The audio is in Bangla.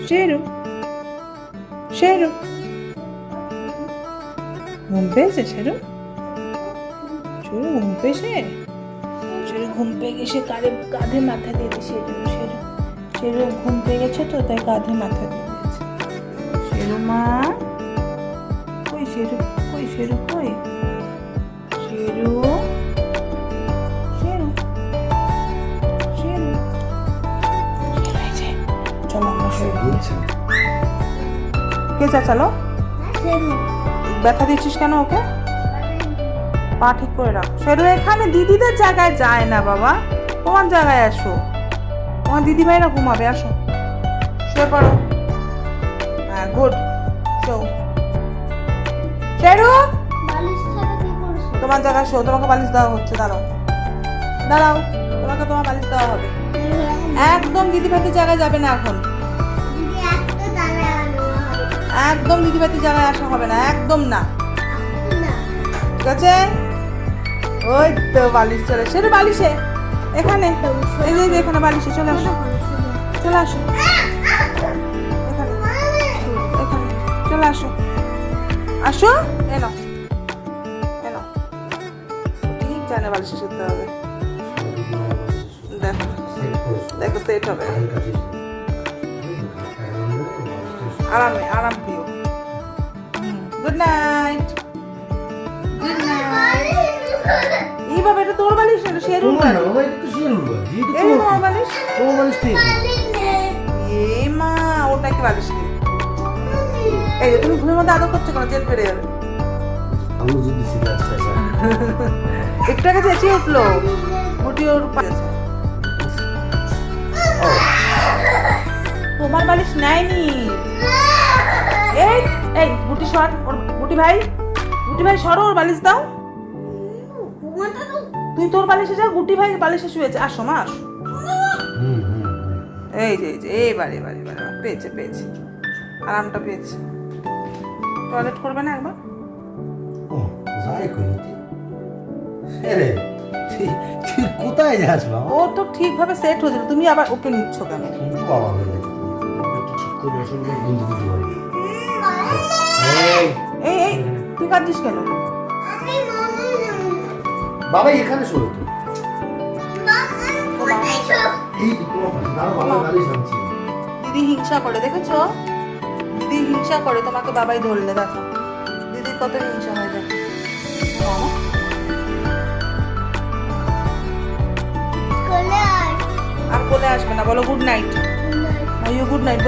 শেরু শেরু ঘুম পেয়েছে শেরু? শেরু ঘুম পেয়েছে? শেরু ঘুম পেয়ে গেছে, কাঁধে মাথা দিয়ে দিয়েছে। শেরু শেরু ঘুম পেয়ে গেছে তো, তাই কাঁধে মাথা দিয়ে দিয়েছে। শেরু মা কই? শেরু কই? শেরু কই? শেরু শেরু শেরু চলো আমরা শুয়ে কে চাচালো? ব্যথা দিচ্ছিস কেন ওকে? পা ঠিক করে রাখ। শেরু এখানে দিদিদের জায়গায় যায় না বাবা, তোমার জায়গায় আসো। তোমার দিদি ভাইরা ঘুমাবে, আসো শুয়ে পড়ো। হ্যাঁ গুড। শো শেরু তোমার জায়গায় শো, তোমাকে বালিশ দেওয়া হচ্ছে। দাঁড়াও দাঁড়াও, তোমাকে তোমার বালিশ দেওয়া হবে। একদম দিদি ভাইদের জায়গায় যাবে না এখন, একদম দিদি ভাইদের জায়গায় আসা হবে না, একদম না, ঠিক আছে? ওই তো বালিশ চলে শেরু, বালিশে এখানে, এই যে এখানে বালিশে চলে আসো, চলে আসো এখানে, এখানে চলে আসো, আসো এনো এনো। ঠিক জানে বালিশে শুতে হবে। দেখো দেখো সেট হবে, আরামে আরাম প্রিয়। Good night, good night. এইভাবে এটা তোর বালিশ না, শেরুর বালিশ। এই তোমার বালিশ, তোমার বালিশ ঠিক। এই মা ওটা কি বালিশ কি? এই যে তুমি ঘুমের মধ্যে আদর করছো কেন? জেল বেড়ে যাবে। একটু আগে চেঁচিয়ে উঠলো, গুটি ওর পাশে। তোমার বালিশ নেয়নি। এই এই গুটি সর, ওর গুটি ভাই সরো, ওর বালিশ দাও। তুই তোর বালিশে যা, গুটি ভাই বালিশে শুয়েছে। আসো মা আসো। এই যে এবার পেয়েছে পেয়েছে, আরামটা পেয়েছে। টয়লেট করবে না একবার? তুই কোথায় যাস বাবা? ও তো ঠিকভাবে সেট হয়েছিল, তুমি আবার ওকে নিচ্ছ কেন? বাবা হয়ে গেছে, একটু ঠিক করে আসলে বন্ধু কিছু হয়। এই এই তুই কাঁদছিস কেন? বাবা এখানে শোনো তো, এই বাবা বালিশ আনছি। দিদি হিংসা করে, দেখেছো? দিদি হিংসা করে তোমাকে বাবাই ধরলে। দেখো দিদির কত হিংসা হয়, দেখো। আর কোলে আসবে না, বলো গুড নাইট। Good night.